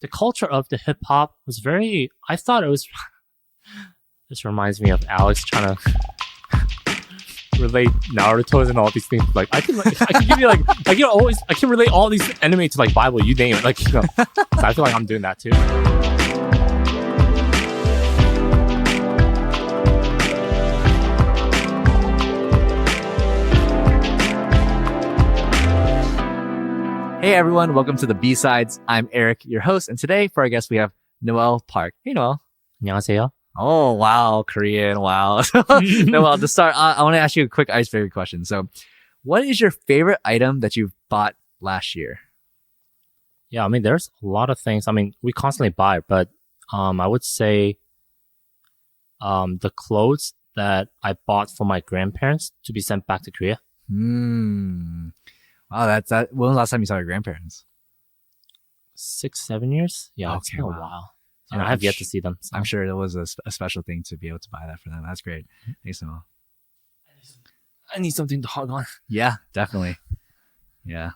the culture of the hip hop was very. I thought it was. This reminds me of Alex trying to relate Naruto's and all these things. Like I can give you like I can relate all these anime to like Bible. You name it. Like so I feel like I'm doing that too. Hey everyone, welcome to the B-Sides. I'm Eric, your host, and today for our guest we have Noel Park. Hey Noel. 안녕하세요. Oh wow, Korean, wow. Noel, to start, I want to ask you a quick icebreaker question. So, what is your favorite item that you bought last year? Yeah, I mean, there's a lot of things. I mean, we constantly buy, but I would say the clothes that I bought for my grandparents to be sent back to Korea. Wow, that's that. When was the last time you saw your grandparents? 6-7 years. Yeah, it's been a while, and I have yet to see them. So. I'm sure it was a special thing to be able to buy that for them. That's great. Thanks, Noel. I need something to hug on. Yeah, definitely. Yeah.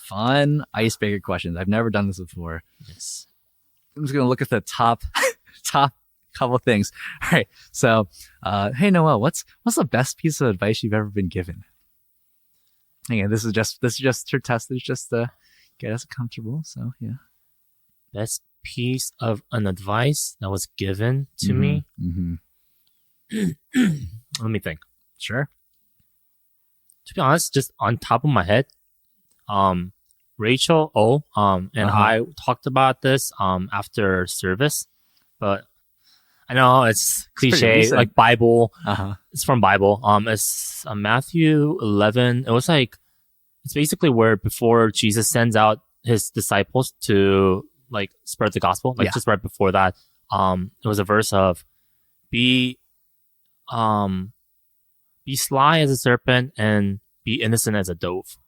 Fun icebreaker questions. I've never done this before. Yes. I'm just gonna look at the top couple things. All right. So, hey Noel, what's the best piece of advice you've ever been given? Again, this is just her test. It's just to get us comfortable. So yeah. Best piece of an advice that was given to me. Let me think. Sure. To be honest, just on top of my head, Rachel O, and I talked about this after service, but I know it's cliche, like Bible. It's from Bible. It's Matthew 11. It was like, it's basically where before Jesus sends out his disciples to like spread the gospel, like just right before that, it was a verse of be sly as a serpent and be innocent as a dove.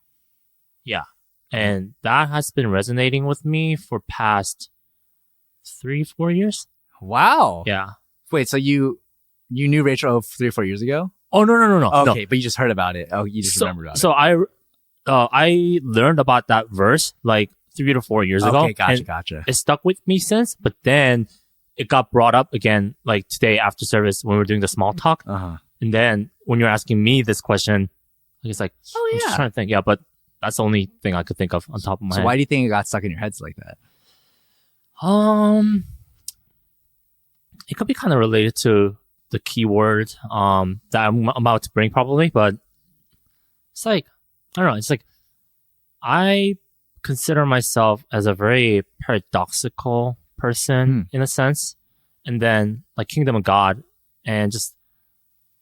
Yeah. And that has been resonating with me for past 3-4 years. Wow. Yeah. Wait, so you knew Rachel 3 or 4 years ago? Oh, no. Okay, no. but you just heard about it. Oh, you just remembered about it. So I learned about that verse like 3 to 4 years ago. Okay, gotcha. It stuck with me since, but then it got brought up again like today after service when we were doing the small talk. And then when you're asking me this question, it's like, I'm just trying to think. Yeah, but that's the only thing I could think of on top of my head. So why do you think it got stuck in your heads like that? It could be kind of related to the keyword that I'm about to bring probably, but it's like, I don't know, it's like I consider myself as a very paradoxical person in a sense, and then like Kingdom of God and just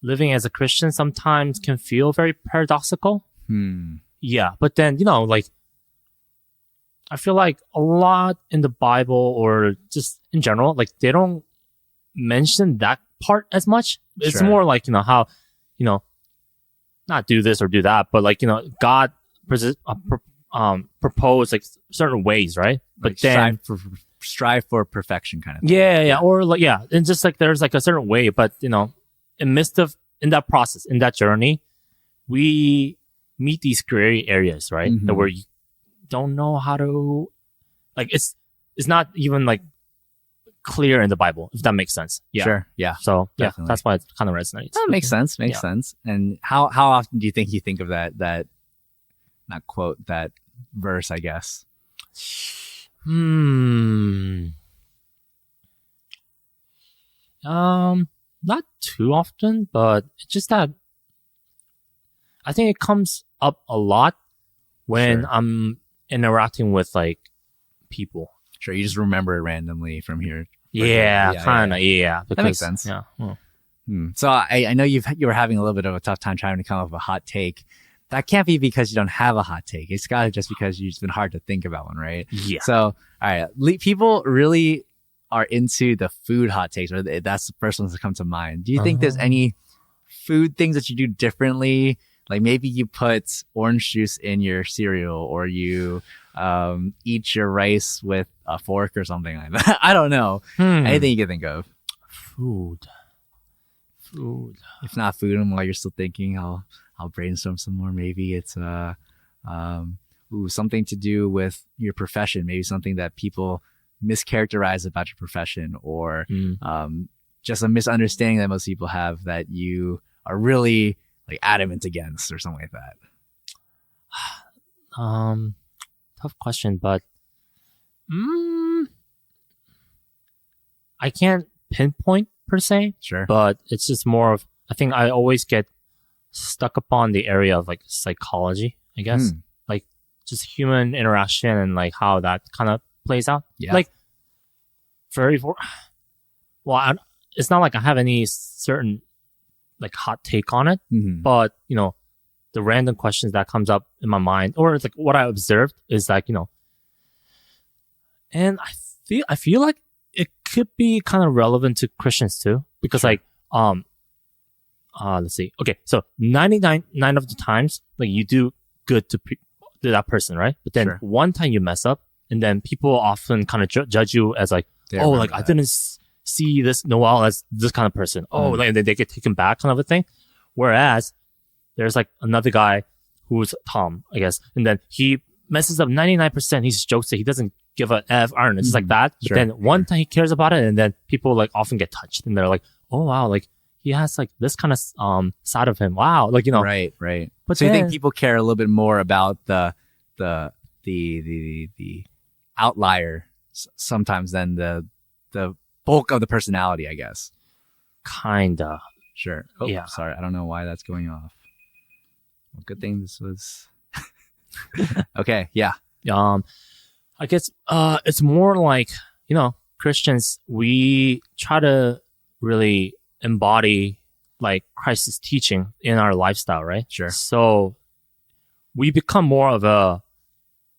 living as a Christian sometimes can feel very paradoxical. Yeah, but then, like I feel like a lot in the Bible or just in general, like they don't mention that part as much. It's more like, how, not do this or do that, but like, God propose like certain ways, right? But like then strive for perfection kind of thing. Yeah. Or like, and just like there's like a certain way, but in that process, in that journey, we meet these gray areas, right? Where you don't know how to, like, it's not even like clear in the Bible, if that makes sense. Yeah. Sure. Yeah. So definitely. That's why it kind of resonates. That makes sense. Makes sense. And how often do you think you think of that not quote, that verse, I guess? Not too often, but it's just that I think it comes up a lot when I'm interacting with like people. Sure, you just remember it randomly from here. Yeah, kind of. Yeah, that makes sense. Yeah. So I know you were having a little bit of a tough time trying to come up with a hot take. That can't be because you don't have a hot take. It's got to just because it's been hard to think about one, right? Yeah. So, all right, people really are into the food hot takes, or that's the first ones that come to mind. Do you think there's any food things that you do differently? Like maybe you put orange juice in your cereal, or you eat your rice with a fork or something like that. I don't know. Anything you can think of. Food. If not food, and while you're still thinking, I'll brainstorm some more. Maybe it's something to do with your profession, maybe something that people mischaracterize about your profession, or just a misunderstanding that most people have that you are really like adamant against, or something like that? Tough question, but I can't pinpoint per se. Sure. But it's just more of, I think I always get stuck upon the area of like psychology, I guess. Like just human interaction and like how that kind of plays out. Yeah. Like it's not like I have any certain like hot take on it, but you know, the random questions that comes up in my mind, or it's like what I observed is like, you know, and I feel like it could be kind of relevant to Christians too, because like, let's see. Okay. So 99 of the times, like you do good to that person, right? But then one time you mess up, and then people often kind of judge you as like, oh, like I didn't see this Noel as this kind of person. Oh, like they get taken back kind of a thing. Whereas there's like another guy who's Tom, I guess. And then he messes up 99%. He jokes that he doesn't give a F. I don't know. It's just like that. But then one time he cares about it, and then people like often get touched, and they're like, oh wow, like he has like this kind of side of him. Wow. Like, you know. Right. But so you think people care a little bit more about the outlier sometimes than the bulk of the personality, I guess. Kinda. Sure. Oh, yeah. Sorry. I don't know why that's going off. Well, good thing this was okay. Yeah. I guess it's more like, you know, Christians, we try to really embody like Christ's teaching in our lifestyle, right? Sure. So we become more of a,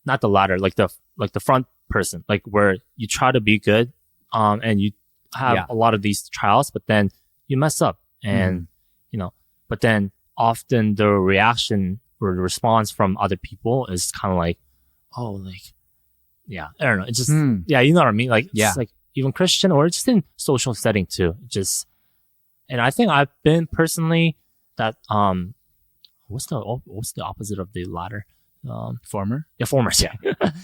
not the latter, like the front person, like where you try to be good, and you have a lot of these trials, but then you mess up, and you know, but then often the reaction or the response from other people is kind of like, oh, like, yeah, I don't know. It's just, yeah, you know what I mean? Like, it's like even Christian or just in social setting too. Just, and I think I've been personally that, what's the opposite of the latter? Former? Yeah, formers. Yeah.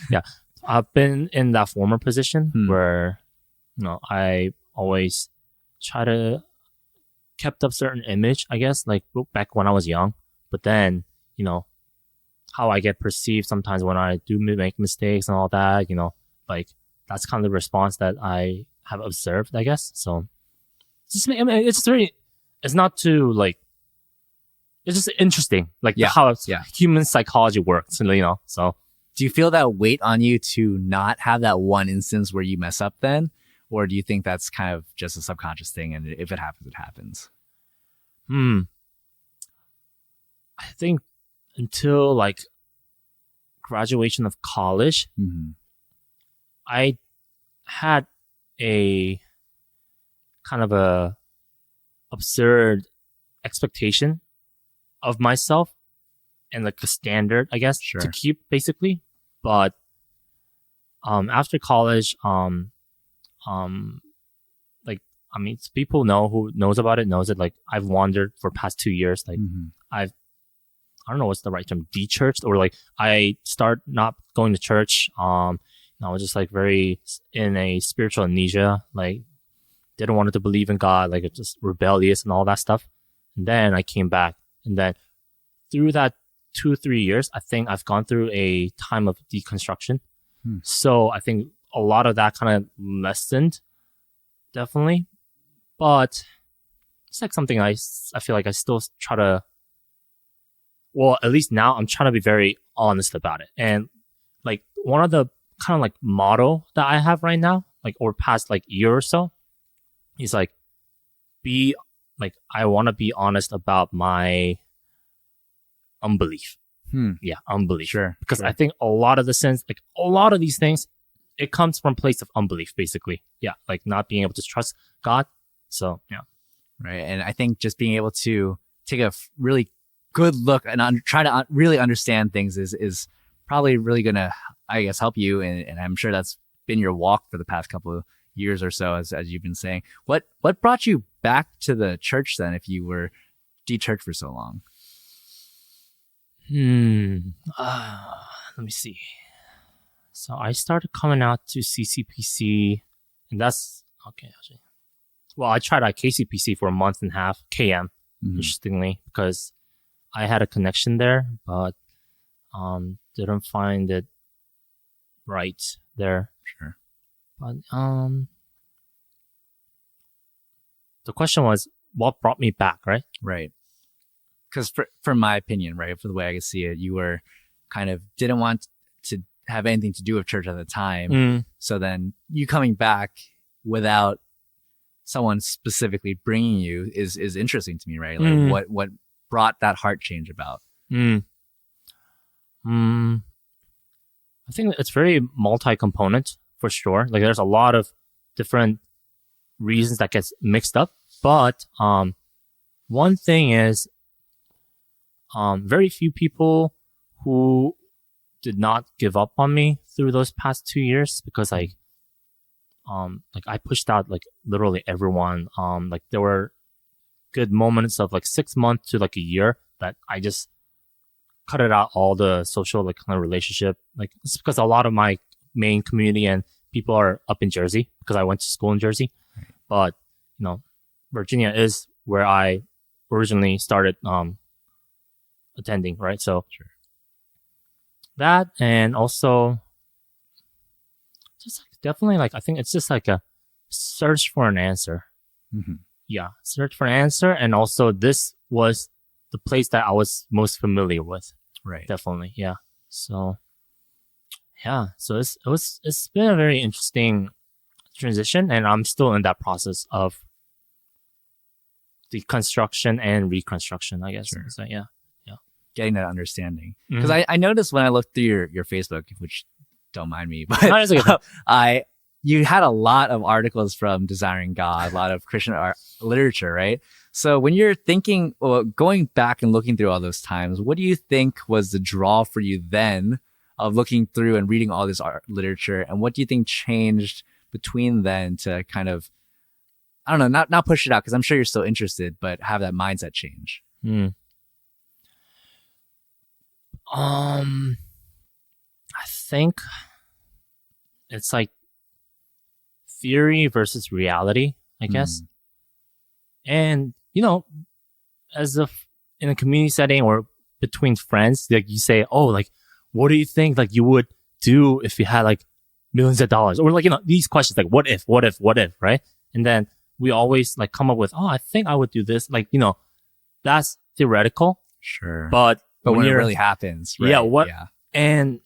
Yeah. I've been in that former position where, you know, I always try to kept up certain image, I guess, like back when I was young. But then, you know, how I get perceived sometimes when I do make mistakes and all that, you know, like that's kind of the response that I have observed, I guess. So it's just, I mean, it's not too like, it's just interesting, like how human psychology works, you know, so. Do you feel that weight on you to not have that one instance where you mess up then? Or do you think that's kind of just a subconscious thing, and if it happens, it happens? I think until like graduation of college, I had a kind of a absurd expectation of myself and like a standard, I guess, to keep basically. But after college, like, I mean, people who knows about it knows it. Like, I've wandered for past 2 years. Like, I don't know what's the right term, de-churched, or like I start not going to church. I was just like very in a spiritual amnesia, like didn't want to believe in God, like just rebellious and all that stuff. And then I came back, and then through that 2-3 years, I think I've gone through a time of deconstruction. So I think a lot of that kind of lessened, definitely. But it's like something I feel like I still try to, well, at least now I'm trying to be very honest about it. And like one of the kind of like motto that I have right now, like, or past like year or so, is like, I want to be honest about my unbelief. Yeah, unbelief. Sure. Because I think a lot of the sins, like a lot of these things, it comes from a place of unbelief, basically. Yeah, like not being able to trust God. So, yeah. Right. And I think just being able to take a really good look and try to really understand things is probably really going to, I guess, help you. And I'm sure that's been your walk for the past couple of years or so, as you've been saying. What brought you back to the church then, if you were de-churched for so long? let me see. So I started coming out to CCPC, and that's okay. Actually, well, I tried out KCPC for a month and a half, KM, interestingly, because I had a connection there, but didn't find it right there. Sure. But the question was, what brought me back, right? Right. Because from my opinion, right, for the way I could see it, you were kind of didn't want to have anything to do with church at the time. So then you coming back without someone specifically bringing you is interesting to me, right? Like what brought that heart change about? I think it's very multi-component for sure. Like there's a lot of different reasons that gets mixed up. But one thing is very few people who did not give up on me through those past 2 years, because I pushed out like literally everyone. Like there were good moments of like 6 months to like a year that I just cut it out, all the social like kind of relationship. Like it's because a lot of my main community and people are up in Jersey because I went to school in Jersey. Right. But Virginia is where I originally started attending, right? So sure. That, and also just like definitely like I think it's just like a search for an answer. Yeah, search for an answer, and also this was the place that I was most familiar with. Right. Definitely, yeah. So it's been a very interesting transition, and I'm still in that process of deconstruction and reconstruction, I guess. Sure. So, yeah. Getting that understanding. Because I noticed when I looked through your Facebook, which don't mind me, but you had a lot of articles from Desiring God, a lot of Christian art literature, right? So when you're thinking, or going back and looking through all those times, what do you think was the draw for you then of looking through and reading all this art literature? And what do you think changed between then to kind of, I don't know, not push it out, because I'm sure you're still interested, but have that mindset change? I think it's like theory versus reality, I guess. And, as if in a community setting or between friends, like you say, oh, like, what do you think like you would do if you had like millions of dollars? Or like, these questions like, what if, right? And then we always like come up with, oh, I think I would do this. Like, that's theoretical. Sure. But when it really happens, right? Yeah. And,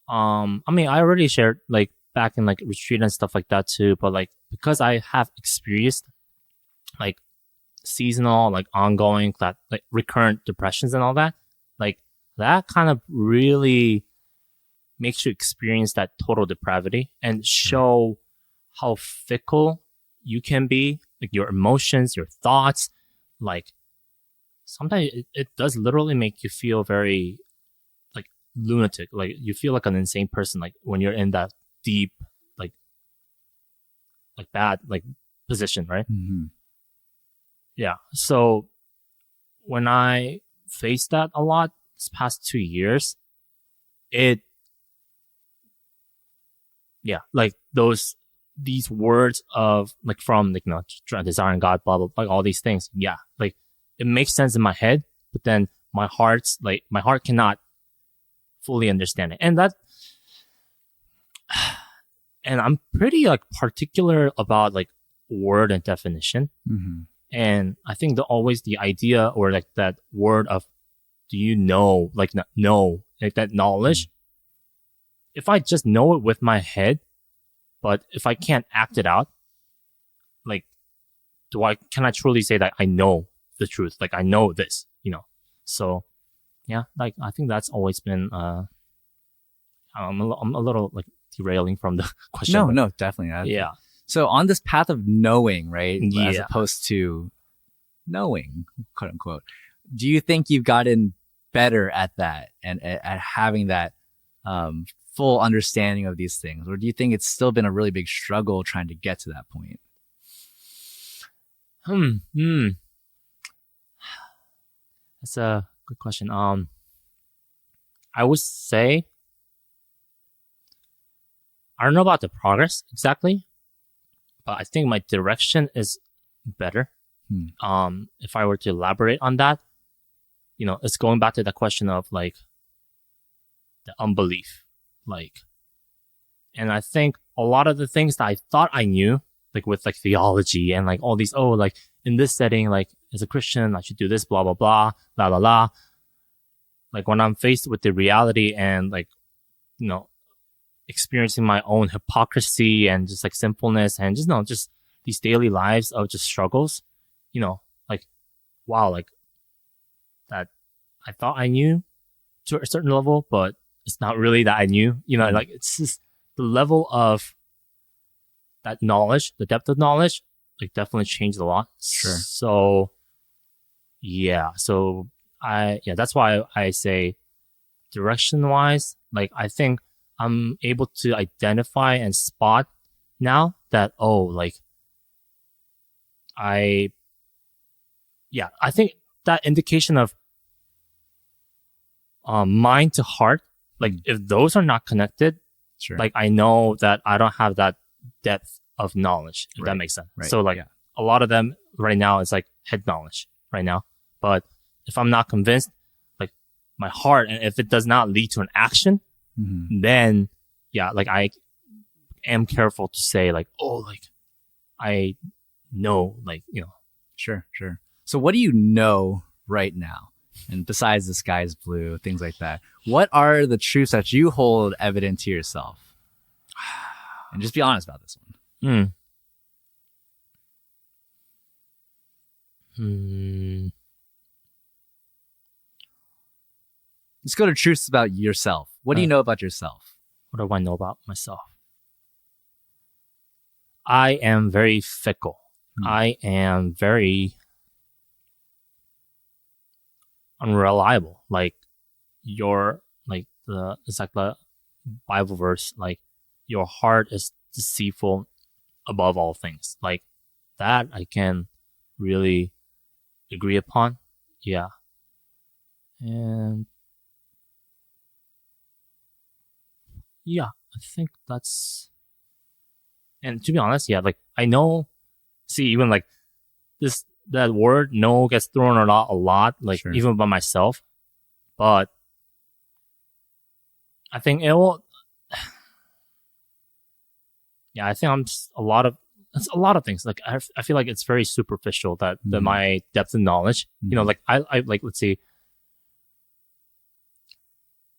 I mean, I already shared like back in like retreat and stuff like that too. But like, because I have experienced like seasonal, like ongoing, that like recurrent depressions and all that, like that kind of really makes you experience that total depravity and show how fickle you can be, like your emotions, your thoughts. Like sometimes it does literally make you feel very like lunatic, like you feel like an insane person, like when you're in that deep like bad like position, right? Yeah. So when I faced that a lot this past 2 years, like these words of like from like desiring God, blah blah, like all these things. Yeah, like it makes sense in my head, but then my heart cannot fully understand it, and I'm pretty like particular about like word and definition. And I think always the idea or like that word of, do you know, like know, like that knowledge. If I just know it with my head, but if I can't act it out, like, can I truly say that I know the truth? Like I know this, So yeah, like I think that's always been, I'm a little like derailing from the question. No, definitely. Yeah. So on this path of knowing, right, Yeah. as opposed to knowing, quote unquote, do you think you've gotten better at that and at having that full understanding of these things? Or do you think it's still been a really big struggle trying to get to that point? That's a good question. I would say, I don't know about the progress exactly, but I think my direction is better. If I were to elaborate on that, it's going back to the question of like the unbelief, like, and I think a lot of the things that I thought I knew, like with like theology and like all these, like in this setting, like as a Christian, I should do this, blah, blah, blah, la, la, la. Like when I'm faced with the reality and like, experiencing my own hypocrisy and just like sinfulness and just these daily lives of just struggles, like, wow, like that I thought I knew to a certain level, but it's not really that I knew, like it's just the level of that knowledge, the depth of knowledge, like definitely changed a lot. Sure. So yeah. So that's why I say direction wise, like I think I'm able to identify and spot now that, like I think that indication of mind to heart, like if those are not connected, Sure. like I know that I don't have that depth of knowledge, if Right. that makes sense. Right. So like a lot of them right now is like head knowledge right now. But if I'm not convinced, like my heart, and if it does not lead to an action, then like I am careful to say like, like I know, like, Sure. So what do you know right now? And besides the sky is blue, things like that, what are the truths that you hold evident to yourself? And just be honest about this one. Let's go to truths about yourself. What do you know about yourself? What do I know about myself? I am very fickle. I am very unreliable. Like it's like the Bible verse, like your heart is deceitful above all things. Like that I can really agree upon. Yeah. And yeah, I think that's, and to be honest, like I know, even like that word no gets thrown a lot, like Sure. even by myself, but I think it will, I think it's a lot of things. Like I feel like it's very superficial that my depth of knowledge, like I like, let's see,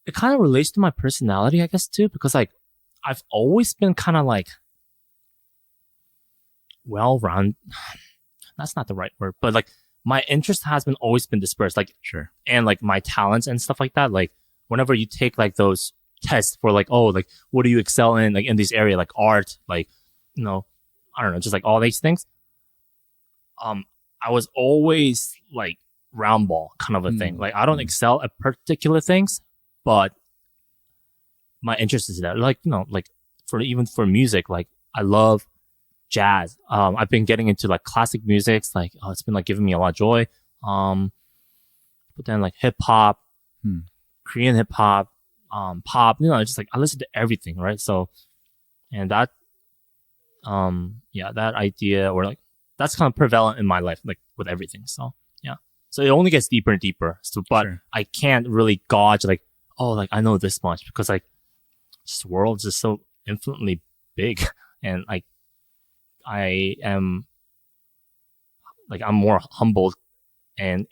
it kind of relates to my personality, I guess, too, because like I've always been kind of like well-rounded. That's not the right word, but like my interest has always been dispersed, like, Sure. And like my talents and stuff like that. Like whenever you take like those tests for like, like what do you excel in, like in this area, like art, like, I don't know, just like all these things. I was always like round ball kind of a thing. Like I don't excel at particular things, but my interest is there. Like, like for music, like I love jazz. I've been getting into like classic music. Like, it's been like giving me a lot of joy. But then like hip hop, Korean hip hop, pop, just like I listen to everything, right? So, and that, that idea, or like that's kind of prevalent in my life, like with everything. So yeah, so it only gets deeper and deeper. So, but sure. I can't really gauge like, like I know this much, because like this world is just so infinitely big, and like I am like, I'm more humbled and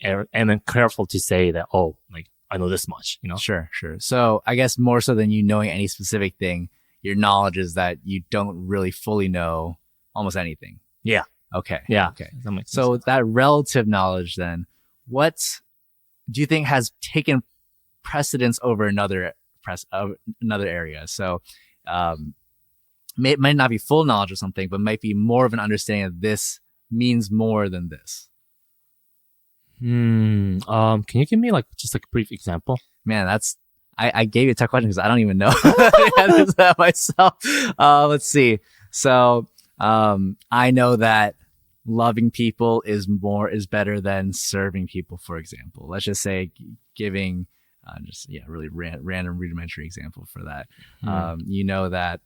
careful to say that, like I know this much, Sure. So I guess more so than you knowing any specific thing, your knowledge is that you don't really fully know almost anything. Yeah. Okay. Yeah. Okay. That makes so sense. That relative knowledge, then, what do you think has taken precedence over another area? So, it might not be full knowledge or something, but might be more of an understanding of this means more than this. Can you give me like just like a brief example? Man, I gave you a tough question because I don't even know that myself. Let's see. So, I know that loving people is better than serving people, for example. Let's just say giving just really random rudimentary example for that. Mm. You know that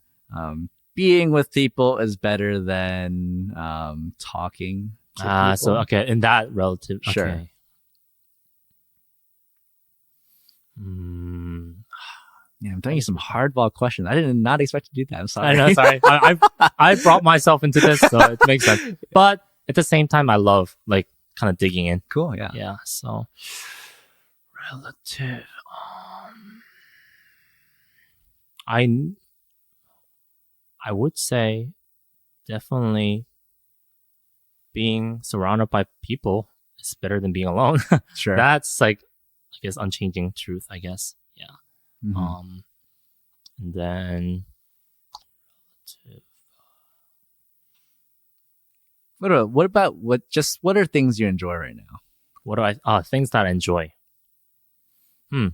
being with people is better than talking to people. So okay, in that relative, Sure. okay. Mm. Yeah, I'm throwing you some hardball questions. I did not expect to do that. I'm sorry. I know, sorry. I brought myself into this, so it makes sense. But at the same time, I love like kind of digging in. Cool. Yeah. Yeah. So relative. I would say definitely being surrounded by people is better than being alone. Sure. That's like, I guess, unchanging truth, I guess. Yeah. Mm-hmm. And then What about what are things you enjoy right now? what do things that I enjoy. I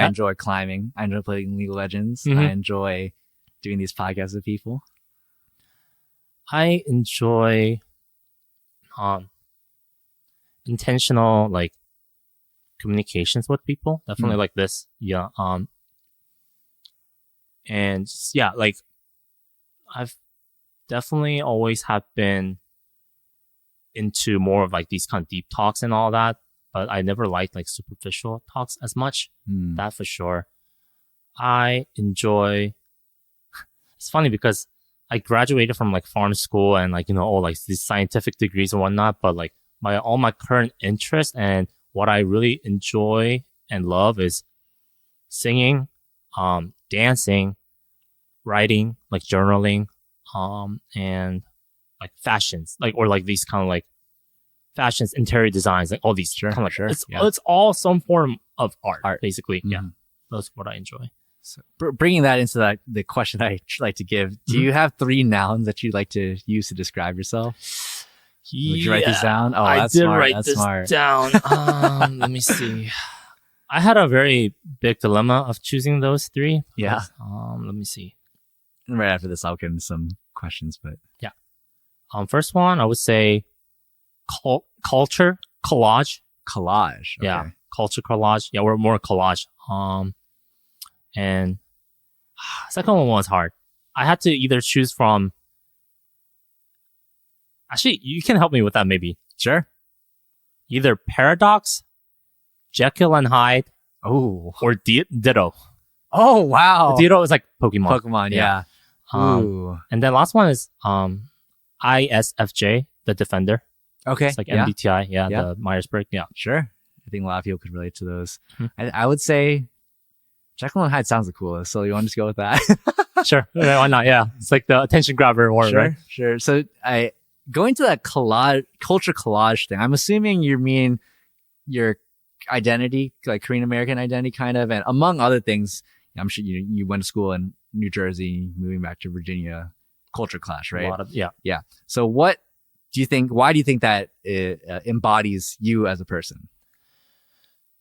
enjoy climbing. I enjoy playing League of Legends. Mhm. I enjoy doing these podcasts with people. I enjoy intentional like communications with people. Definitely like this. Yeah. And yeah, like I've definitely always have been into more of like these kind of deep talks and all that, but I never liked like superficial talks as much. That for sure. I enjoy. It's funny because I graduated from like farm school and like, all like these scientific degrees and whatnot, but like all my current interests and what I really enjoy and love is singing, dancing, writing, like journaling, and like fashions, like, or like these kind of like fashions, interior designs, like all these kind of like, it's all some form of art. Basically. Mm-hmm. Yeah. That's what I enjoy. So bringing that into the question I like to give, do you have 3 nouns that you'd like to use to describe yourself? Would you write these down? Oh, I that's did smart. write That's this smart. down. Let me see. I had a very big dilemma of choosing those 3. Yeah. Let me see. Right after this, I'll get into some questions, but yeah. First one, I would say culture collage. Collage. Okay. Yeah. Culture collage. Yeah, we're more collage. And second one was hard. I had to either choose from. Actually, you can help me with that maybe. Sure. Either Paradox, Jekyll and Hyde, or Ditto. Oh wow! Ditto is like Pokemon. Pokemon, yeah. And then last one is ISFJ, the Defender. Okay. It's like MBTI, the Myers-Briggs, yeah. Sure. I think a lot of people could relate to those. I would say Jekyll and Hyde sounds the coolest, so you want to just go with that? Sure. Why not? Yeah. It's like the attention grabber word, right? Sure. So going to that culture collage thing, I'm assuming you mean your identity, like Korean American identity kind of, and among other things, I'm sure you went to school in New Jersey, moving back to Virginia, culture clash, right? A lot of, yeah. So why do you think that it embodies you as a person?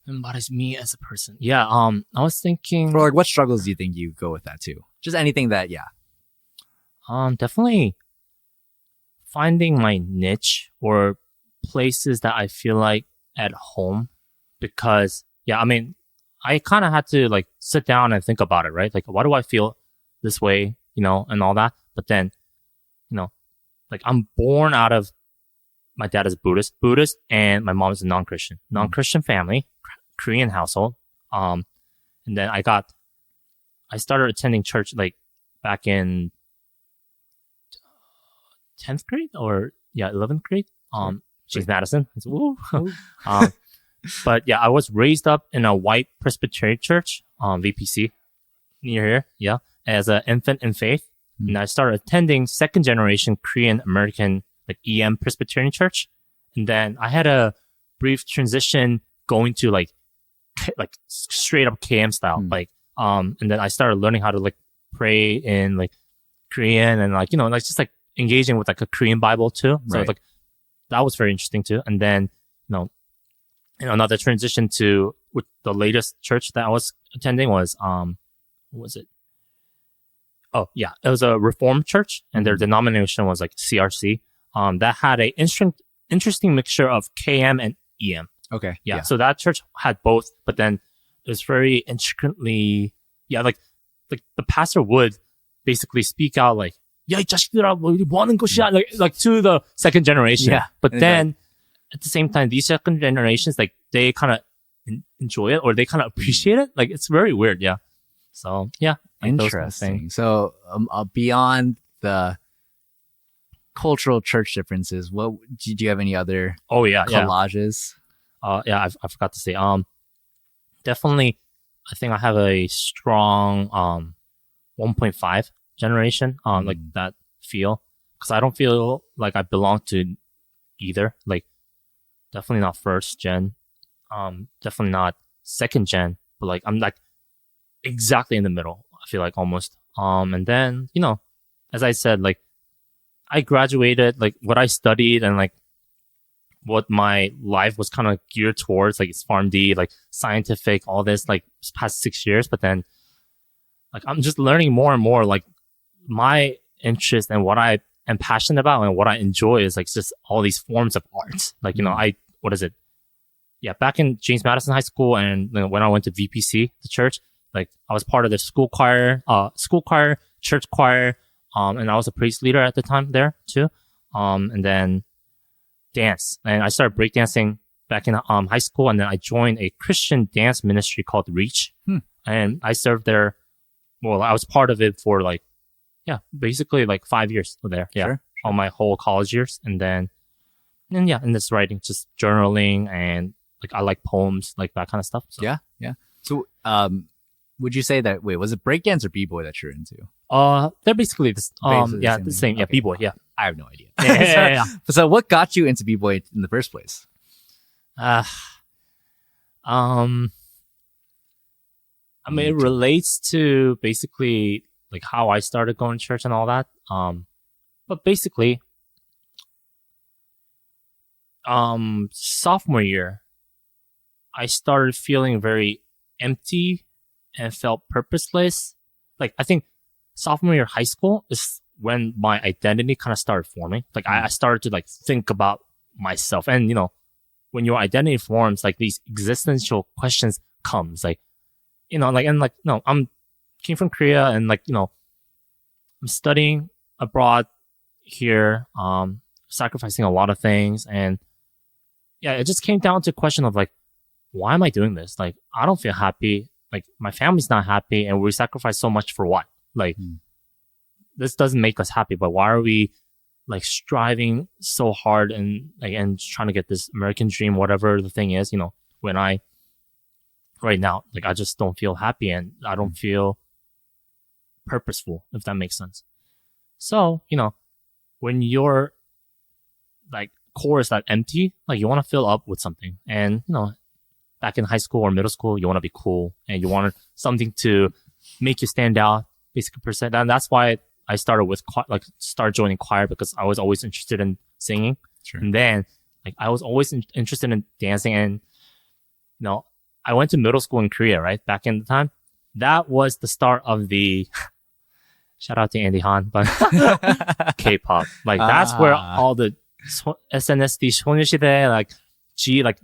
Embodies me as a person. Yeah. I was thinking, or like, what struggles do you think you go with that too? Just anything that, definitely finding my niche or places that I feel like at home, because I mean, I kind of had to like sit down and think about it, right? Like, why do I feel this way, and all that? But then, like I'm born out of, my dad is Buddhist, and my mom is a non-Christian family, Korean household. And then I started attending church like back in 10th grade or 11th grade. She's Madison. Woo. But yeah, I was raised up in a white Presbyterian church, VPC, near here. Yeah, as an infant in faith, and I started attending second generation Korean American like EM Presbyterian church, and then I had a brief transition going to like straight up KM style, and then I started learning how to like pray in like Korean and like like just like engaging with like a Korean Bible too. So like that was very interesting too. And then another transition to with the latest church that I was attending was what was it? Oh yeah, it was a Reformed church, and their denomination was like CRC. That had a interesting mixture of KM and EM. Okay. Yeah. So that church had both, but then it was very intricately, like the pastor would basically speak out like, "야, 이 자식들아, 뭐 이리 뭐 하는 것이야?" like to the second generation. Yeah. But And then at the same time, these second generations, like they kind of enjoy it or they kind of appreciate it. Like it's very weird. Yeah. So yeah. Like those kind of interesting. things. So beyond the cultural church differences, what do you have any other Oh yeah. Yeah. collages? I forgot to say. Definitely, I think I have a strong 1.5 generation like that feel, because I don't feel like I belong to either. Like definitely not first gen, definitely not second gen, but like I'm like exactly in the middle. I feel like almost. And then as I said, like I graduated, like what I studied and like what my life was kind of geared towards, like it's PharmD, like scientific, all this, like past 6 years. But then, like I'm just learning more and more. Like my interest and what I am passionate about and what I enjoy is like just all these forms of art. Like what is it? Yeah, back in James Madison High School, and when I went to VPC, the church, like I was part of the school choir, church choir, and I was a praise leader at the time there too. And then dance, and I started breakdancing back in high school, and then I joined a Christian dance ministry called Reach, and I served there. Well, I was part of it for like, basically like 5 years there. Yeah, Sure. all my whole college years, and then in this writing, just journaling, and like I like poems, like that kind of stuff. So. Yeah. So would you say that, wait, was it breakdance or b-boy that you're into? They're basically this. Basically The same. Yeah, Okay. b-boy. Yeah. I have no idea. Yeah. So what got you into b-boy in the first place? I mean, it relates to basically like how I started going to church and all that. But basically, sophomore year, I started feeling very empty and felt purposeless. Like I think sophomore year high school is when my identity kind of started forming. Like I started to like think about myself, and when your identity forms, like these existential questions comes, like I'm came from Korea, and like I'm studying abroad here, sacrificing a lot of things, and it just came down to a question of like, why am I doing this? Like I don't feel happy, like my family's not happy, and we sacrifice so much for what? Like this doesn't make us happy, but why are we like striving so hard and trying to get this American dream, whatever the thing is, when right now, like I just don't feel happy and I don't feel purposeful, if that makes sense. So, when your like core is that empty, like you want to fill up with something. And, back in high school or middle school, you want to be cool and you want something to make you stand out, basically percent. And that's why I started with start joining choir, because I was always interested in singing. Sure. And then like I was always interested in dancing, and I went to middle school in Korea, right? Back in the time. That was the start of the shout out to Andy Han, but K-pop. Like that's where all the SNSD, 소녀시대, like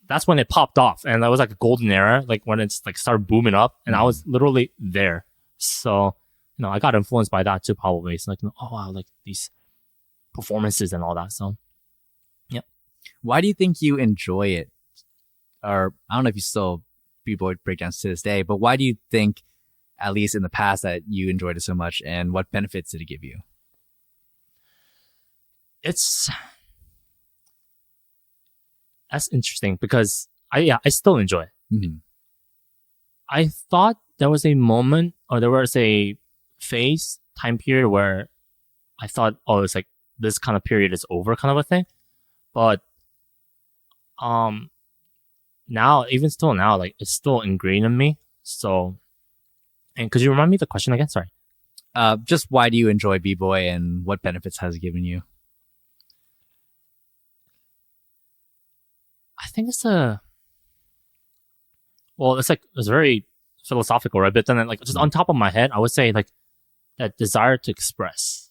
that's when it popped off, and that was like a golden era, like when it's like started booming up, and I was literally there. So I got influenced by that too, probably. It's like, oh wow, like these performances and all that. So, yeah. Why do you think you enjoy it? Or I don't know if you still b-boy breakdance to this day, but why do you think, at least in the past, that you enjoyed it so much, and what benefits did it give you? That's interesting, because I still enjoy it. Mm-hmm. I thought there was a moment, or there was a time period where I thought, oh, it's like this kind of period is over, kind of a thing. But now, even still now, like it's still ingrained in me. So, and could you remind me the question again? Sorry. Just why do you enjoy b-boy, and what benefits has it given you? I think it's very philosophical, right? But then like just on top of my head, I would say like that desire to express,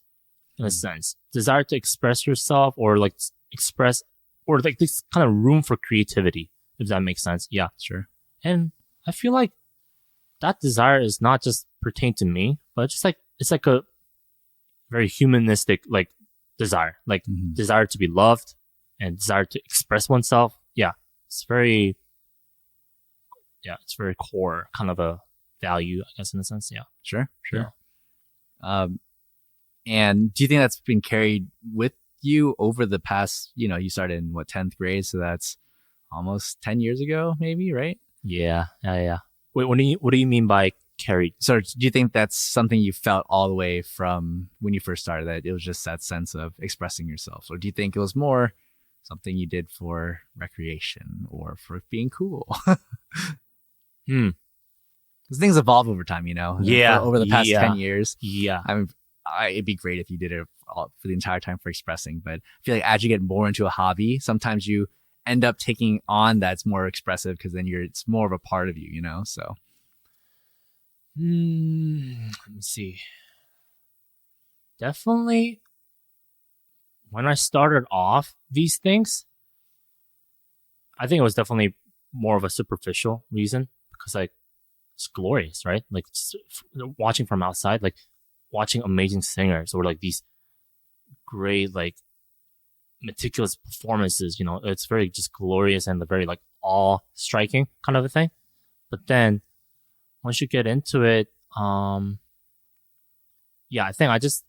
in a sense, desire to express yourself, or like express, or like this kind of room for creativity. if that makes sense. Yeah. Sure. And I feel like that desire is not just pertain to me, but it's just like, it's like a very humanistic, like, desire, like desire to be loved and desire to express oneself. Yeah. It's very, it's very core kind of a value, I guess, in a sense. Yeah. Sure. And do you think that's been carried with you over the past, you started in 10th grade, so that's almost 10 years ago, maybe, right? Yeah. Wait, what do you mean by carried? So do you think that's something you felt all the way from when you first started, that it was just that sense of expressing yourself? Or do you think it was more something you did for recreation or for being cool? Because things evolve over time, Yeah. over the past 10 years. Yeah. I mean, it'd be great if you did it for the entire time for expressing, but I feel like as you get more into a hobby, sometimes you end up taking on that's more expressive, because then it's more of a part of you, so. Let me see. Definitely, when I started off these things, I think it was definitely more of a superficial reason, because like it's glorious, right? Like watching from outside, like watching amazing singers or like these great, like meticulous performances, it's very just glorious and very like awe striking kind of a thing. But then once you get into it, I think I just,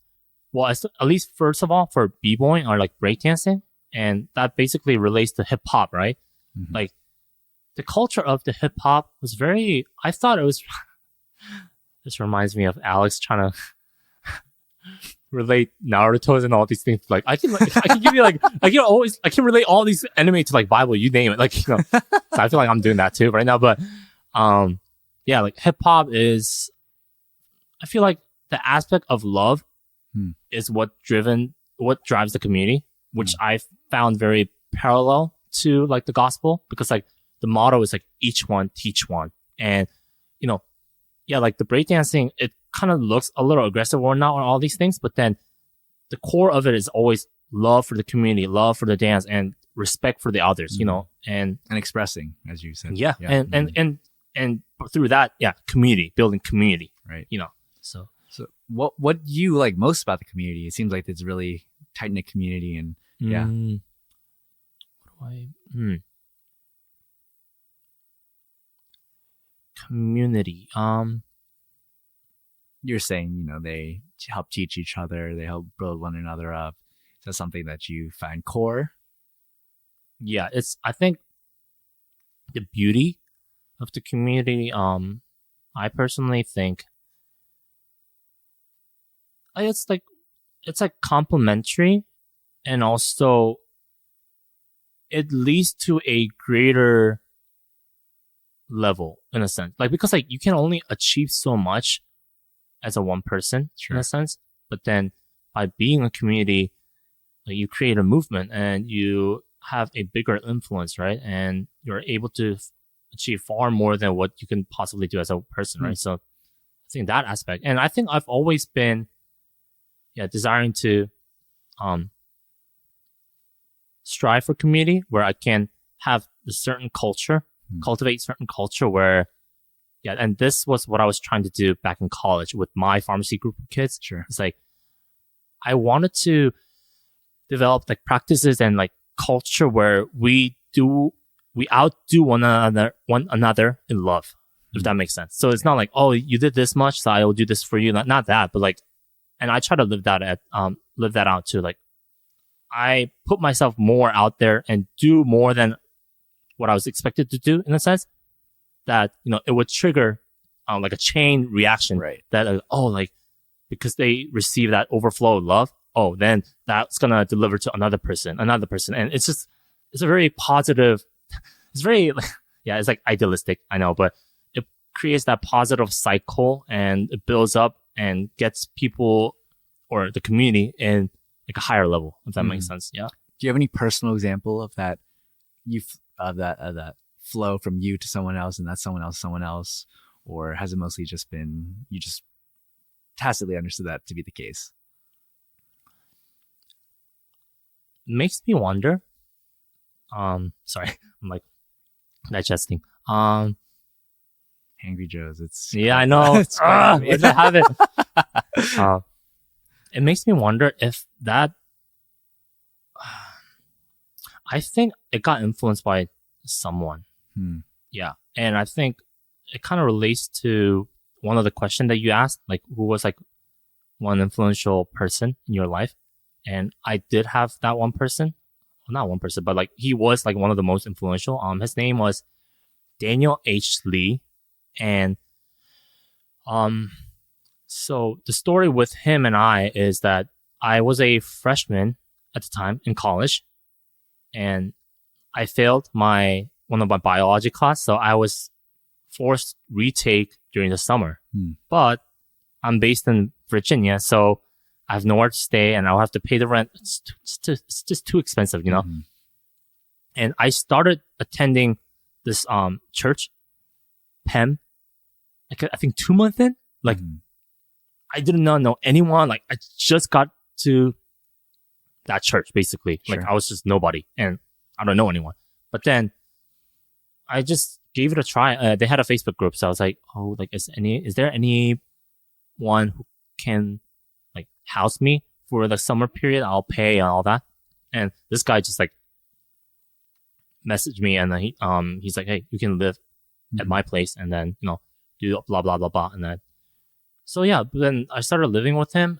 at least first of all for b-boying or like breakdancing, and that basically relates to hip hop, right? Like the culture of the hip hop was very, I thought it was, this reminds me of Alex trying to relate Naruto's and all these things. Like I can give you like, I can relate all these anime to like Bible, you name it. Like, so I feel like I'm doing that too right now, but, like hip hop is, I feel like the aspect of love is what drives the community, which I found very parallel to like the gospel, because like the motto is like each one teach one. And, like the breakdancing, it kind of looks a little aggressive or not on all these things, but then the core of it is always love for the community, love for the dance, and respect for the others, and expressing, as you said. Yeah. And through that, community, building community, right? So what do you like most about the community? It seems like it's a really tight knit community, and community. You're saying they help teach each other, they help build one another up. Is that something that you find core? Yeah, I think the beauty of the community, I personally think it's like complementary, and also it leads to a greater level in a sense, like, because like you can only achieve so much as a one person in a sense, but then by being a community, like, you create a movement and you have a bigger influence, right? And you're able to achieve far more than what you can possibly do as a person, right? So I think that aspect, and I think I've always been desiring to strive for community where I can have a certain culture, cultivate certain culture where and this was what I was trying to do back in college with my pharmacy group of kids. It's like I wanted to develop like practices and like culture where we outdo one another in love, if that makes sense. So it's not like, oh, you did this much, so I will do this for you. Not that, but like, and I try to live that out too. Like I put myself more out there and do more than what I was expected to do, in a sense that, it would trigger like a chain reaction, right? That, because they receive that overflow of love, then that's going to deliver to another person. And it's a very positive, it's very, it's like idealistic, I know, but it creates that positive cycle and it builds up and gets people or the community in like a higher level, if that makes sense. Yeah. Do you have any personal example of that? Of that flow from you to someone else, and that's someone else, or has it mostly just been you just tacitly understood that to be the case? Makes me wonder. Sorry, I'm like digesting. Angry Joe's. It's Yeah, I know. It's crazy. Where'd I have it? It makes me wonder if that. I think it got influenced by someone. Yeah, and I think it kind of relates to one of the questions that you asked, like who was like one influential person in your life, and I did have that one person. Well, not one person, but like he was like one of the most influential. His name was Daniel H. Lee, and so the story with him and I is that I was a freshman at the time in college, and I failed one of my biology class, so I was forced retake during the summer. But I'm based in Virginia, so I have nowhere to stay, and I'll have to pay the rent. It's just too expensive, you know. And I started attending this church, PEM, like I think 2 months in. Like I did not know anyone. Like I just got to that church basically. Sure. Like I was just nobody, and I don't know anyone. But then I just gave it a try. They had a Facebook group, so I was like, oh, like is there anyone who can like house me for the summer period? I'll pay and all that. And this guy just like messaged me, and then he's like, hey, you can live at my place, and then do blah blah blah blah, and then so yeah. But then I started living with him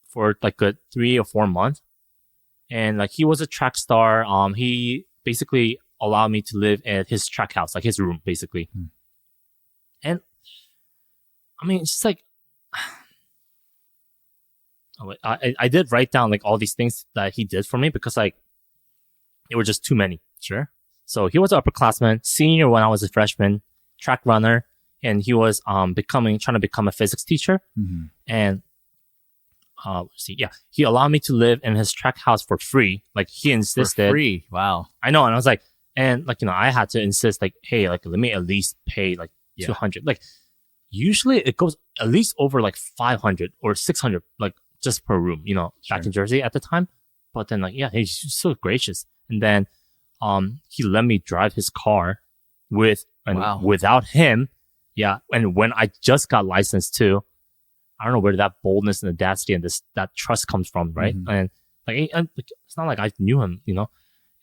for like a 3 or 4 months, and like he was a track star. He basically allowed me to live at his track house, like his room, basically. And I mean, it's just like I did write down like all these things that he did for me because like it were just too many. Sure. So he was an upperclassman, senior when I was a freshman, track runner, and he was trying to become a physics teacher. And he allowed me to live in his track house for free. Like he insisted. For free. Wow. I know, and I was like, and like I had to insist, like, hey, like let me at least pay like 200. Like usually it goes at least over like 500 or 600, like just per room. Back in Jersey at the time. But then like he's so gracious, and then he let me drive his car without him. Yeah, and when I just got licensed too. I don't know where that boldness and audacity and that trust comes from, right? And like, it's not like I knew him,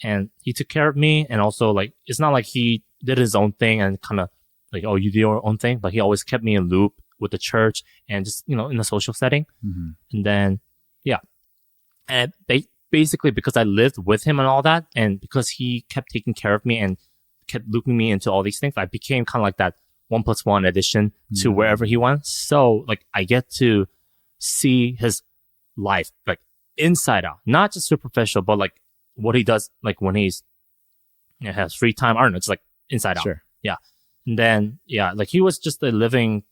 and he took care of me. And also like, it's not like he did his own thing and kind of like, oh, you do your own thing. But he always kept me in loop with the church and just, in a social setting. And then, and basically because I lived with him and all that, and because he kept taking care of me and kept looping me into all these things, I became kind of like that 1+1 addition to wherever he went. So like I get to see his life like inside out, not just superficial, but like what he does like when he's has free time. I don't know, it's like inside out. Yeah. And then like he was just a living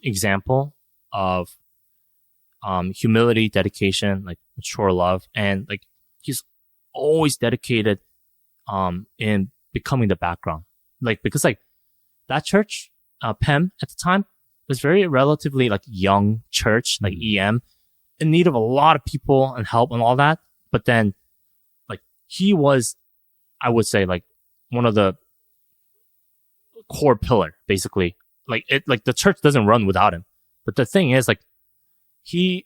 example of humility, dedication, like mature love, and like he's always dedicated in becoming the background. Like because like that church PEM at the time was very relatively like young church, like EM, in need of a lot of people and help and all that. But then like he was, I would say, like one of the core pillar, basically. Like the church doesn't run without him. But the thing is, like he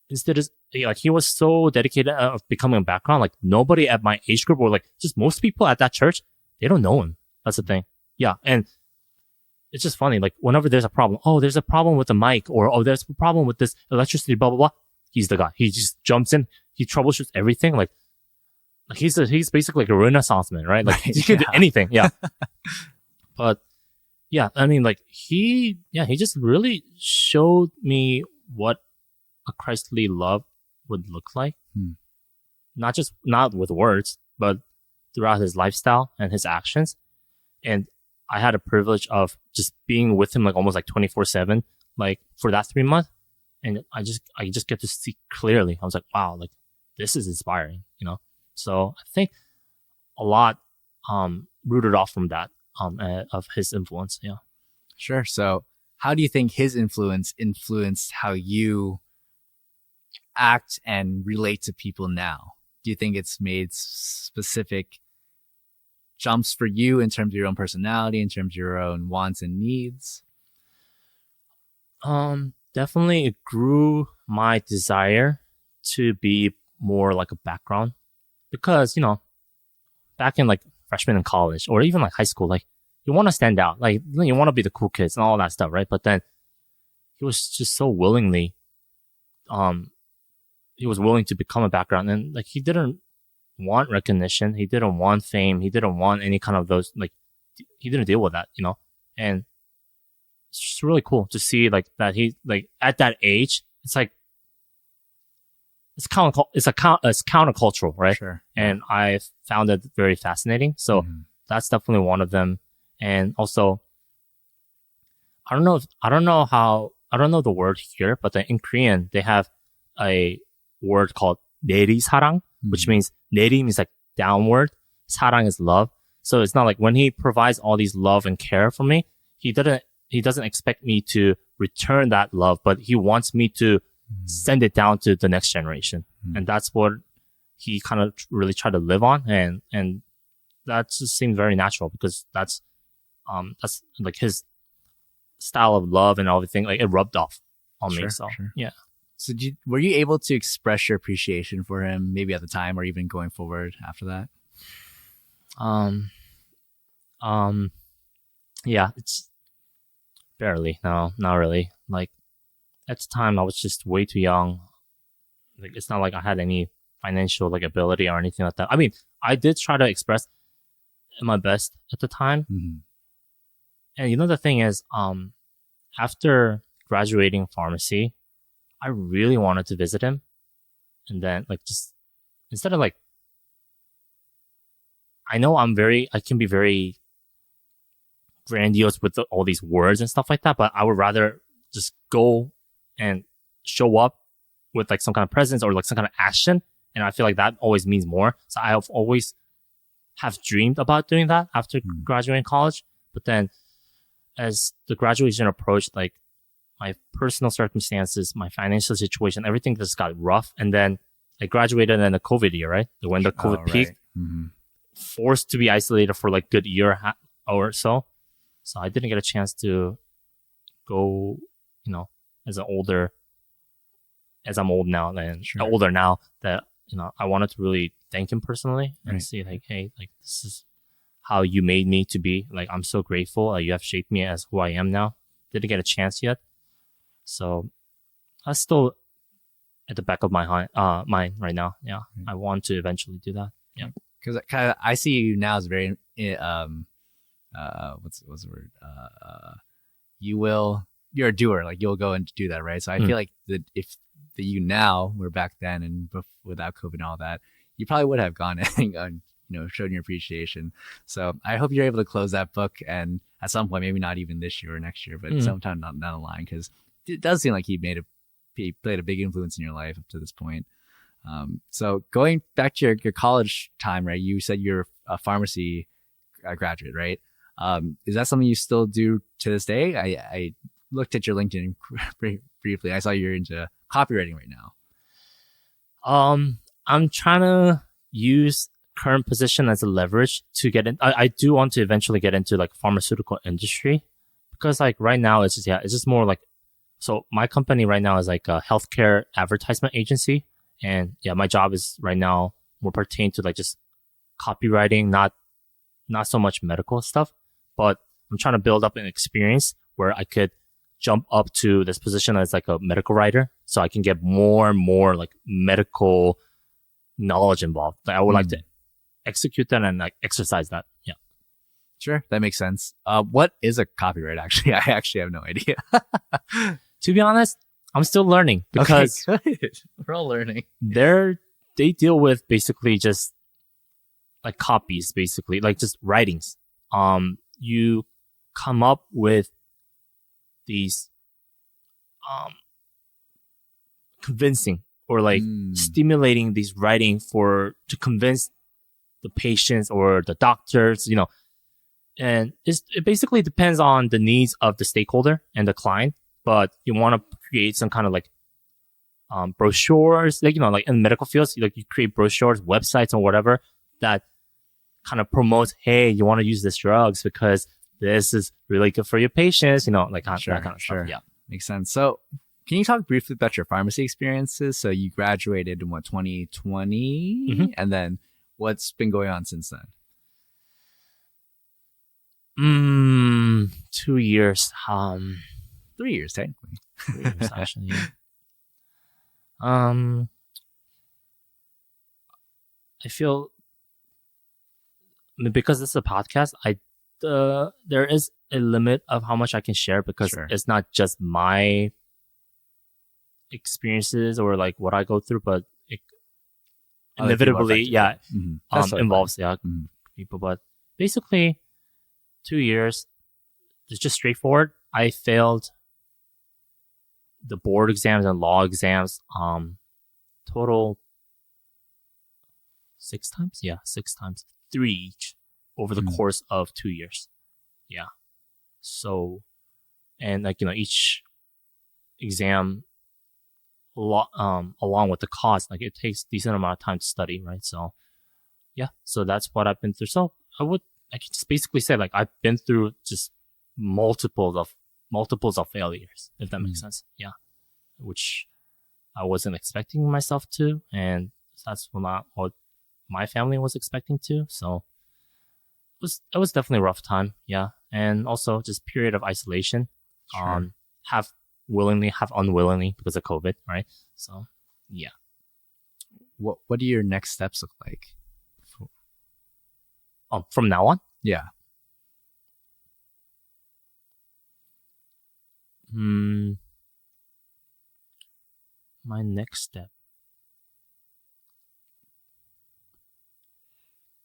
was so dedicated of becoming a background. Like nobody at my age group, or like just most people at that church, they don't know him. That's the thing. Yeah, and it's just funny. Like whenever there's a problem, there's a problem with the mic, or there's a problem with this electricity, blah blah blah. He's the guy. He just jumps in. He troubleshoots everything. Like he's basically like a Renaissance man, right? Like he can do anything. Yeah. But yeah, I mean, like he just really showed me what a Christly love would look like. Not with words, but throughout his lifestyle and his actions. And I had a privilege of just being with him like almost like 24/7, like for that 3 months. And I just get to see clearly. I was like, wow, like this is inspiring, So I think a lot rooted off from that of his influence. Yeah. Sure. So how do you think his influence influenced how you act and relate to people now? Do you think it's made specific jumps for you in terms of your own personality, in terms of your own wants and needs? Definitely it grew my desire to be more like a background because, back in like freshman in college or even like high school, like you want to stand out, like you want to be the cool kids and all that stuff, right? But then he was just so willingly, he was willing to become a background, and like he didn't want recognition, he didn't want fame, he didn't want any kind of those, like he didn't deal with that, and it's just really cool to see like that he like at that age, it's like it's countercultural, right? Sure. And I found it very fascinating. So that's definitely one of them. And also, I don't know the word here, but in Korean they have a word called 내리사랑, which means 내리 means like downward, 사랑 is love. So it's not like when he provides all these love and care for me, he doesn't expect me to return that love, but he wants me to send it down to the next generation. And that's what he kind of really tried to live on. And that just seemed very natural because that's like his style of love and everything, like it rubbed off on me. So, yeah. So were you able to express your appreciation for him maybe at the time or even going forward after that? Yeah, it's barely. No, not really. Like at the time I was just way too young. Like it's not like I had any financial like ability or anything like that. I mean, I did try to express my best at the time. And the thing is, after graduating pharmacy, I really wanted to visit him. And then like just instead of like, I know I can be very grandiose with all these words and stuff like that, but I would rather just go and show up with like some kind of presence or like some kind of action. And I feel like that always means more. So I have always have dreamed about doing that after graduating college. But then as the graduation approached, like my personal circumstances, my financial situation, everything just got rough. And then I graduated in the COVID year, right? When the COVID peaked, forced to be isolated for like good year or so. So I didn't get a chance to go, as I'm old now and older now, that, I wanted to really thank him personally and see like, hey, like this is how you made me to be. Like, I'm so grateful. You have shaped me as who I am now. Didn't get a chance yet. So that's still at the back of my mind right now. Yeah. I want to eventually do that. Yeah. Because kind of, I see you now as very, what's the word? You're a doer. Like you'll go and do that, right? So I feel like if you now were back then and without COVID and all that, you probably would have gone and shown your appreciation. So I hope you're able to close that book, and at some point, maybe not even this year or next year, but sometime down the line, because it does seem like he played a big influence in your life up to this point. So going back to your college time, right? You said you're a pharmacy graduate, right? Is that something you still do to this day? I looked at your LinkedIn briefly. I saw you're into copywriting right now. I'm trying to use current position as a leverage to get in. I do want to eventually get into like pharmaceutical industry, because like right now it's just more like, so my company right now is like a healthcare advertisement agency. And yeah, my job is right now more pertain to like just copywriting, not so much medical stuff, but I'm trying to build up an experience where I could jump up to this position as like a medical writer, so I can get more and more like medical knowledge involved. Like I would like to execute that and like exercise that. Yeah. Sure. That makes sense. What is a copyright actually? I actually have no idea. To be honest, I'm still learning because good. We're all learning. They deal with basically just like copies, basically like just writings. You come up with these convincing or like stimulating these writing to convince the patients or the doctors, and it basically depends on the needs of the stakeholder and the client. But you want to create some kind of like brochures, like like in medical fields, like you create brochures, websites, or whatever that kind of promotes, hey, you want to use these drugs because this is really good for your patients, like that kind of stuff. Yeah. Makes sense. So can you talk briefly about your pharmacy experiences? So you graduated in 2020? Mm-hmm. And then what's been going on since then? 2 years. 3 years, technically. 3 years, actually. I feel, because this is a podcast, there is a limit of how much I can share because it's not just my experiences or like what I go through, but it inevitably, involves people. But basically, 2 years, it's just straightforward. I failed the board exams and law exams, total 6 times. Yeah, 6 times, 3 each over the course of 2 years. Yeah. So, and each exam, along with the cost, it takes decent amount of time to study, right? So, yeah. So that's what I've been through. So I can just basically say I've been through just multiples of failures, if that makes sense. Yeah. Which I wasn't expecting myself to, and that's not what my family was expecting to. So it was definitely a rough time. Yeah. And also just period of isolation. Have willingly, have unwillingly because of COVID, right? So yeah. What do your next steps look like? From now on? Yeah. My next step.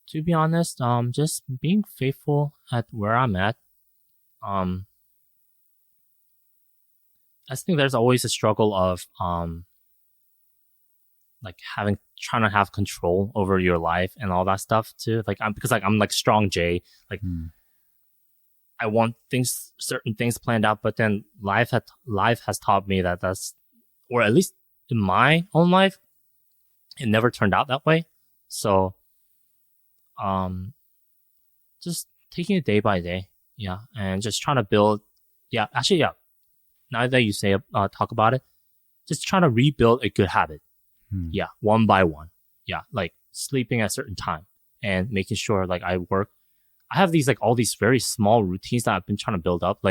To be honest, just being faithful at where I'm at. I think there's always a struggle of trying to have control over your life and all that stuff too. Because I'm strong J. I want certain things planned out, but then life has taught me that's, or at least in my own life, it never turned out that way. So, just taking it day by day, yeah, and just trying to build, yeah. Now that you talk about it, just trying to rebuild a good habit, yeah, one by one, yeah, like sleeping at a certain time and making sure I work. I have these all these very small routines that I've been trying to build up.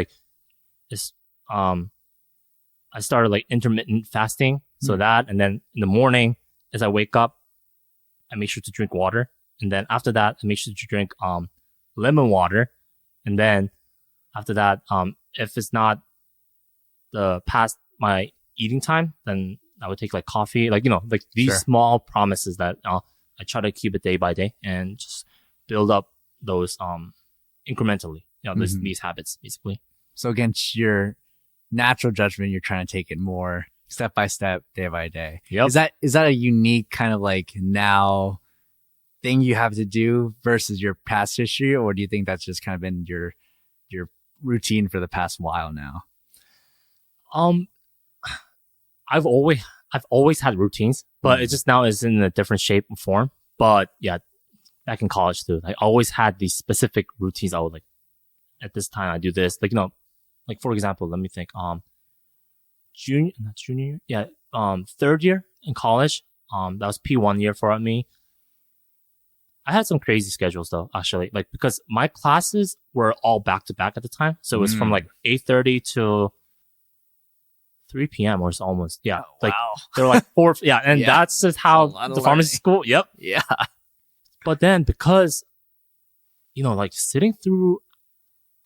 This, I started intermittent fasting, so that, and then in the morning as I wake up, I make sure to drink water, and then after that I make sure to drink lemon water, and then after that, if it's not past my eating time, then I would take coffee, these small promises that I try to keep it day by day and just build up those incrementally, these habits basically. So against your natural judgment, you're trying to take it more step by step, day by day. Yep. Is that a unique kind of now thing you have to do versus your past history, or do you think that's just kind of been your routine for the past while now? I've always had routines, but it just now is in a different shape and form. But yeah, back in college too, I always had these specific routines. I would at this time I do this, for example, let me think. Junior, yeah, third year in college. That was P1 year for me. I had some crazy schedules though, actually, because my classes were all back to back at the time, so it was from 8:30 to 3 p.m. or so almost. Yeah, wow. They were 4. Yeah, and that's just how the pharmacy school. Yep. Yeah. But then because, sitting through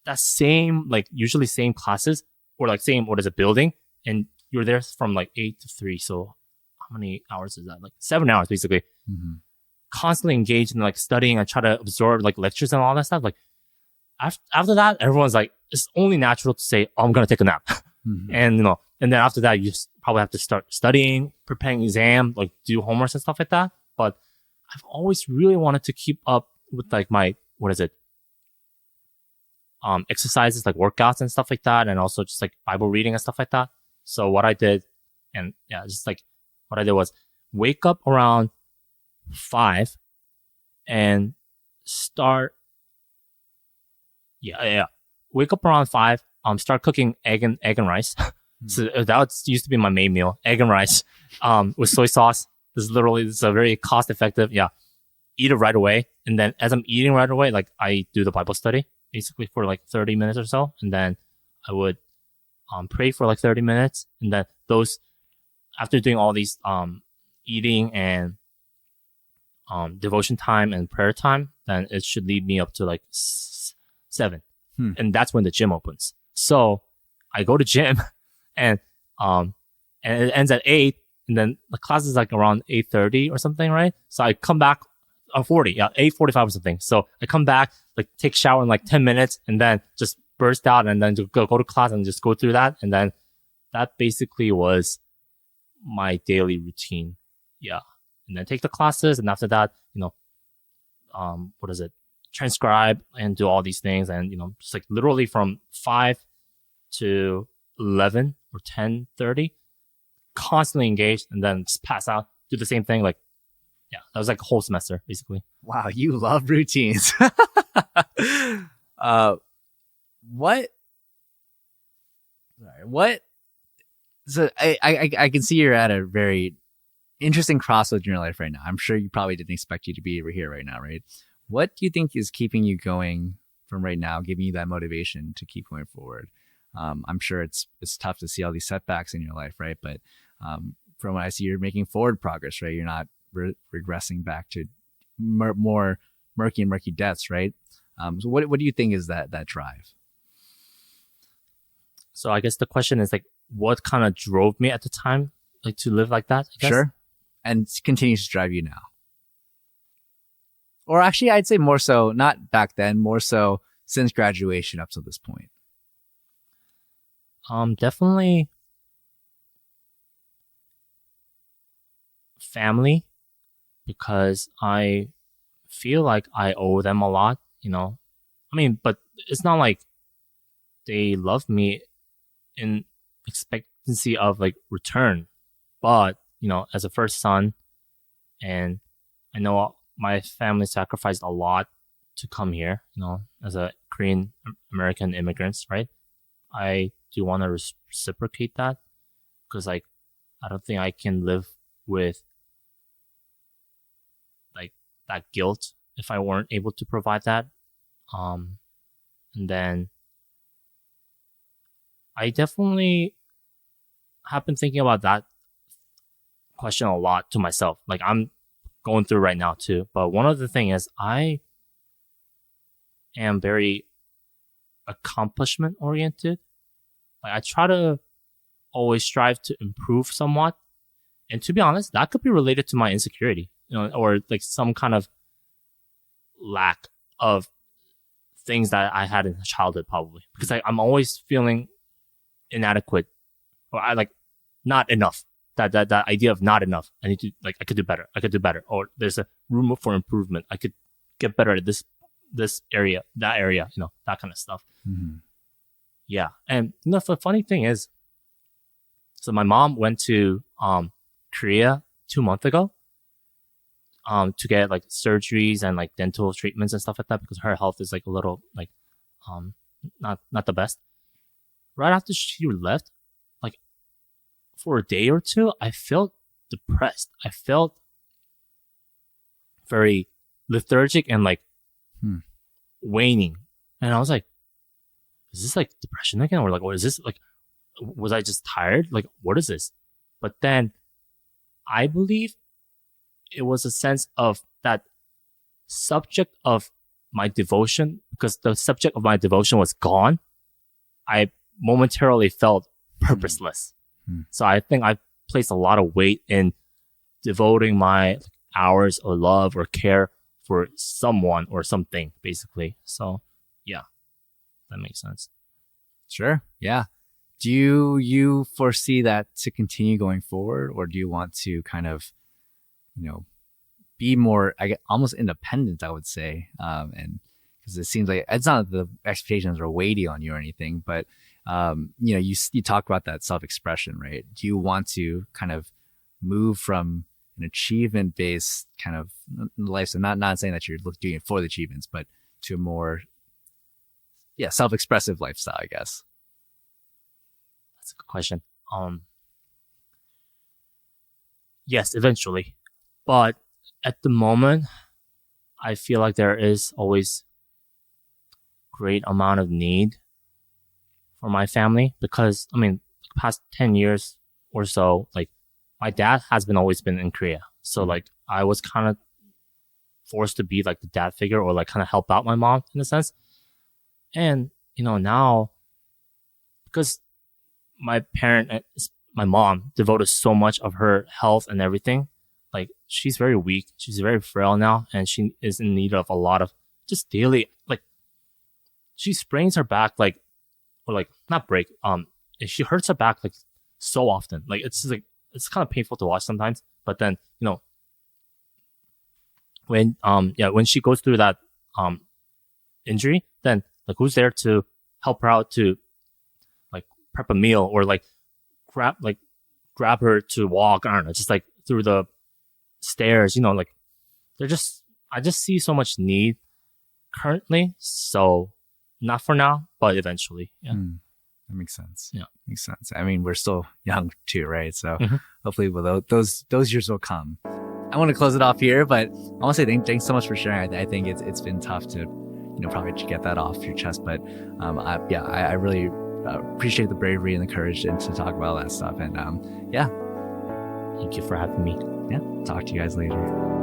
that same, usually same classes or same, building, and you're there from 8 to 3. So how many hours is that? 7 hours basically. Mm-hmm. Constantly engaged in studying and try to absorb lectures and all that stuff. After that, everyone's it's only natural to say, oh, I'm going to take a nap. Mm-hmm. And, and then after that, you just probably have to start studying, preparing exam, do homework and stuff like that. But I've always really wanted to keep up with my, exercises, workouts and stuff like that. And also just Bible reading and stuff like that. So what I did, and yeah, just what I did was wake up around 5 and start. Yeah. Wake up around 5. Start cooking egg and rice. So that used to be my main meal: egg and rice, with soy sauce. This is a very cost effective. Yeah, eat it right away, and then as I'm eating right away, like I do the Bible study basically for like 30 minutes or so, and then I would pray for like 30 minutes, and then those after doing all these eating and devotion time and prayer time, then it should lead me up to like 7. And that's when the gym opens. So I go to gym and it ends at 8, and then the class is like around 8:30 or something, right? So I come back 8:45 or something. So I come back, like take shower in like 10 minutes, and then just burst out and then go to class and just go through that. And then that basically was my daily routine. Yeah. And then take the classes, and after that, what is it? Transcribe and do all these things, and just like literally from 5 to 11 or 10:30, constantly engaged, and then just pass out, do the same thing. Like, yeah, that was like a whole semester basically. Wow, you love routines. What? Sorry, what? So I can see you're at a very interesting crossroads in your life right now. I'm sure you probably didn't expect you to be over here right now, right? What do you think is keeping you going from right now, giving you that motivation to keep going forward? I'm sure it's tough to see all these setbacks in your life, right? But from what I see, you're making forward progress, right? You're not regressing back to more murky and murky depths, right? So what do you think is that drive? So I guess the question is like, what kind of drove me at the time, like to live like that? I guess? Sure. And continues to drive you now. Or actually, I'd say more so, not back then, more so since graduation up to this point. Definitely family, because I feel like I owe them a lot, I mean, but it's not like they love me in expectancy of like return, but as a first son, and I know my family sacrificed a lot to come here, as a Korean American immigrants, right? I do want to reciprocate that, because like I don't think I can live with like that guilt if I weren't able to provide that. And then I definitely have been thinking about that question a lot to myself. Like I'm going through right now too. But one of the things is I am very accomplishment oriented. Like I try to always strive to improve somewhat. And to be honest, that could be related to my insecurity, or like some kind of lack of things that I had in childhood, probably, because I'm always feeling inadequate, or I like not enough. That idea of not enough. I need to I could do better. I could do better, or there's a room for improvement. I could get better at this area, that area, that kind of stuff. Mm-hmm. Yeah, and the funny thing is, so my mom went to Korea 2 months ago, to get like surgeries and like dental treatments and stuff like that, because her health is like a little like not the best. Right after she left, like for a day or two, I felt depressed. I felt very lethargic and like waning. And I was like, is this like depression again? Or like, what is this? Like, was I just tired? Like, what is this? But then I believe it was a sense of that subject of my devotion, because the subject of my devotion was gone. I momentarily felt purposeless. So I think I placed a lot of weight in devoting my hours of love or care for someone or something, basically. So yeah, that makes sense. Sure. Yeah. Do you foresee that to continue going forward, or do you want to kind of, be more, almost independent, I would say, and because it seems like it's not that the expectations are weighty on you or anything, but you talk about that self-expression, right? Do you want to kind of move from an achievement based kind of lifestyle. Not saying that you're doing it for the achievements, but to a more self-expressive lifestyle, I guess. That's a good question. Yes, eventually, but at the moment, I feel like there is always great amount of need for my family because the past 10 years or so, like my dad has always been in Korea. So like I was kind of forced to be like the dad figure or like kind of help out my mom in a sense. And, now because my mom devoted so much of her health and everything, like she's very weak. She's very frail now and she is in need of a lot of just daily, like she sprains her back, like, or like not break, she hurts her back like so often. Like it's kind of painful to watch sometimes, but then, when she goes through that, injury, then like who's there to help her out to like prep a meal or like grab her to walk, I don't know, just like through the stairs, like I just see so much need currently. So not for now, but eventually. Yeah. That makes sense. Yeah. Makes sense. I mean, we're still young too, right? So hopefully those years will come. I want to close it off here, but I want to say thanks so much for sharing. I think it's been tough to, probably to get that off your chest, but I really appreciate the bravery and the courage to talk about all that stuff. And Thank you for having me. Yeah. Talk to you guys later.